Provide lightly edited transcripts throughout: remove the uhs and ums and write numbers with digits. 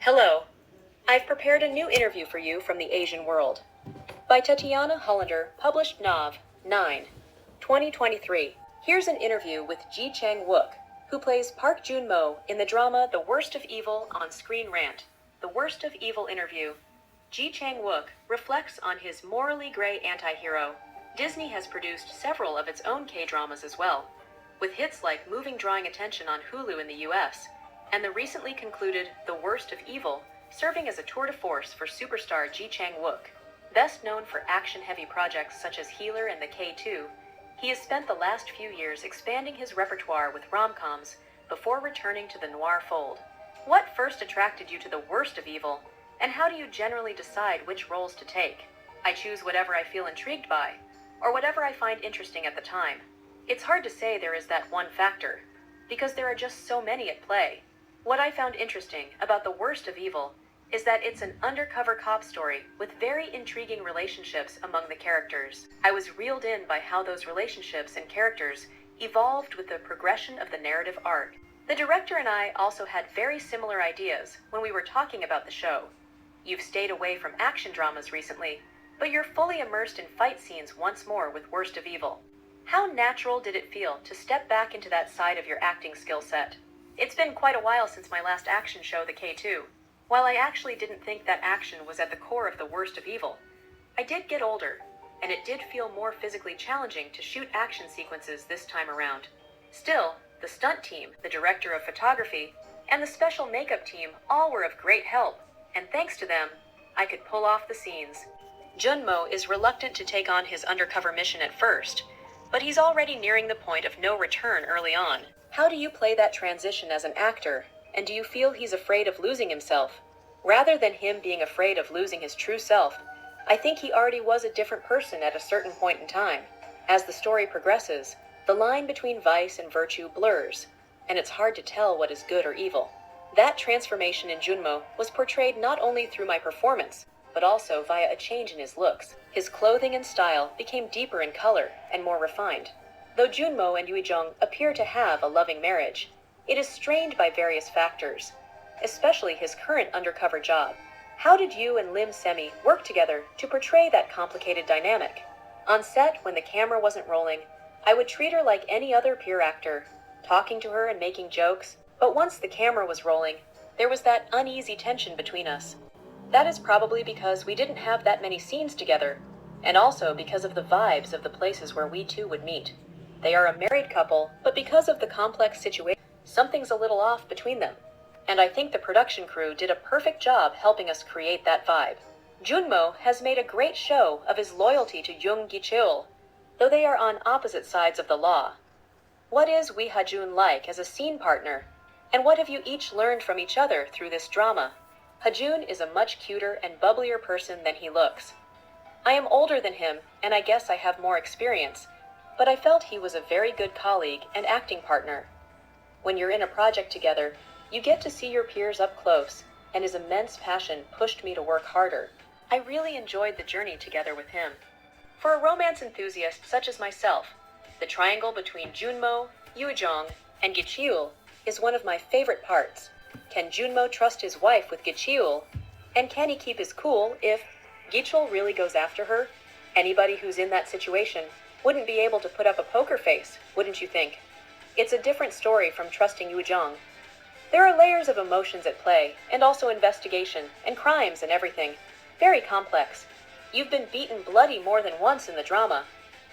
Hello. I've prepared a new interview for you from the Asian world. By Tatiana Hollander, published Nov. 9, 2023. Here's an interview with Ji Chang-wook, who plays Park Jun-mo in the drama The Worst of Evil on Screen Rant. The Worst of Evil interview. Ji Chang-wook reflects on his morally gray anti-hero. Disney has produced several of its own K-dramas as well, with hits like Moving drawing attention on Hulu in the US, and the recently concluded The Worst of Evil serving as a tour de force for superstar Ji Chang-wook. Best known for action-heavy projects such as Healer and the K2, he has spent the last few years expanding his repertoire with rom-coms before returning to the noir fold. What first attracted you to The Worst of Evil, and how do you generally decide which roles to take? I choose whatever I feel intrigued by, or whatever I find interesting at the time. It's hard to say there is that one factor, because there are just so many at play. What I found interesting about The Worst of Evil is that it's an undercover cop story with very intriguing relationships among the characters. I was reeled in by how those relationships and characters evolved with the progression of the narrative arc. The director and I also had very similar ideas when we were talking about the show. You've stayed away from action dramas recently, but you're fully immersed in fight scenes once more with Worst of Evil. How natural did it feel to step back into that side of your acting skill set? It's been quite a while since my last action show, the K2. While I actually didn't think that action was at the core of The Worst of Evil, I did get older, and it did feel more physically challenging to shoot action sequences this time around. Still, the stunt team, the director of photography, and the special makeup team all were of great help, and thanks to them, I could pull off the scenes. Jun-mo is reluctant to take on his undercover mission at first, but he's already nearing the point of no return early on. How do you play that transition as an actor, and do you feel he's afraid of losing himself? Rather than him being afraid of losing his true self, I think he already was a different person at a certain point in time. As the story progresses, the line between vice and virtue blurs, and it's hard to tell what is good or evil. That transformation in Jun-mo was portrayed not only through my performance, but also via a change in his looks. His clothing and style became deeper in color and more refined. Though Jun-mo and Yoo-jung appear to have a loving marriage, it is strained by various factors, especially his current undercover job. How did you and Lim Semi work together to portray that complicated dynamic? On set, when the camera wasn't rolling, I would treat her like any other peer actor, talking to her and making jokes, but once the camera was rolling, there was that uneasy tension between us. That is probably because we didn't have that many scenes together, and also because of the vibes of the places where we two would meet. They are a married couple, but because of the complex situation, something's a little off between them. And I think the production crew did a perfect job helping us create that vibe. Jun-mo has made a great show of his loyalty to Jung Gi-cheol, though they are on opposite sides of the law. What is Wee Ha-jun like as a scene partner? And what have you each learned from each other through this drama? Ha-jun is a much cuter and bubblier person than he looks. I am older than him, and I guess I have more experience, but I felt he was a very good colleague and acting partner. When you're in a project together, you get to see your peers up close, and his immense passion pushed me to work harder. I really enjoyed the journey together with him. For a romance enthusiast such as myself, the triangle between Jun-mo, Yoo-jung, and Gi-cheol is one of my favorite parts. Can Jun-mo trust his wife with Gi-cheol? And can he keep his cool if Gi-cheol really goes after her? Anybody who's in that situation wouldn't be able to put up a poker face, wouldn't you think? It's a different story from trusting Yoo-jung. There are layers of emotions at play, and also investigation, and crimes and everything. Very complex. You've been beaten bloody more than once in the drama.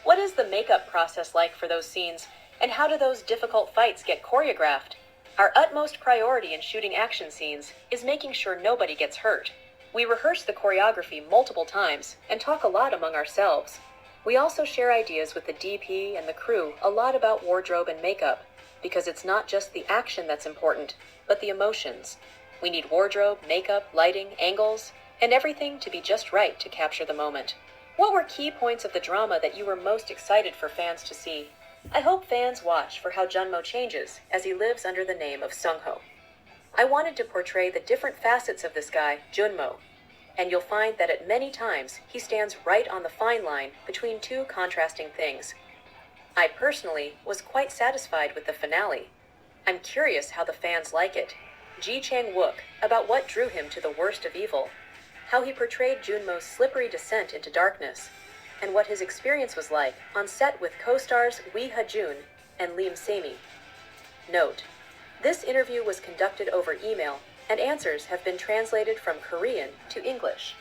What is the makeup process like for those scenes, and how do those difficult fights get choreographed? Our utmost priority in shooting action scenes is making sure nobody gets hurt. We rehearse the choreography multiple times, and talk a lot among ourselves. We also share ideas with the DP and the crew a lot about wardrobe and makeup, because it's not just the action that's important, but the emotions. We need wardrobe, makeup, lighting, angles, and everything to be just right to capture the moment. What were key points of the drama that you were most excited for fans to see? I hope fans watch for how Jun-mo changes as he lives under the name of Sung-ho. I wanted to portray the different facets of this guy, Jun-mo, and you'll find that at many times he stands right on the fine line between two contrasting things. I personally was quite satisfied with the finale. I'm curious how the fans like it. Ji Chang-wook about what drew him to the worst of evil, how he portrayed Jun-mo's slippery descent into darkness, and what his experience was like on set with co-stars Lee Ha-jun and Lim Se-mi. Note: this interview was conducted over email, and answers have been translated from Korean to English.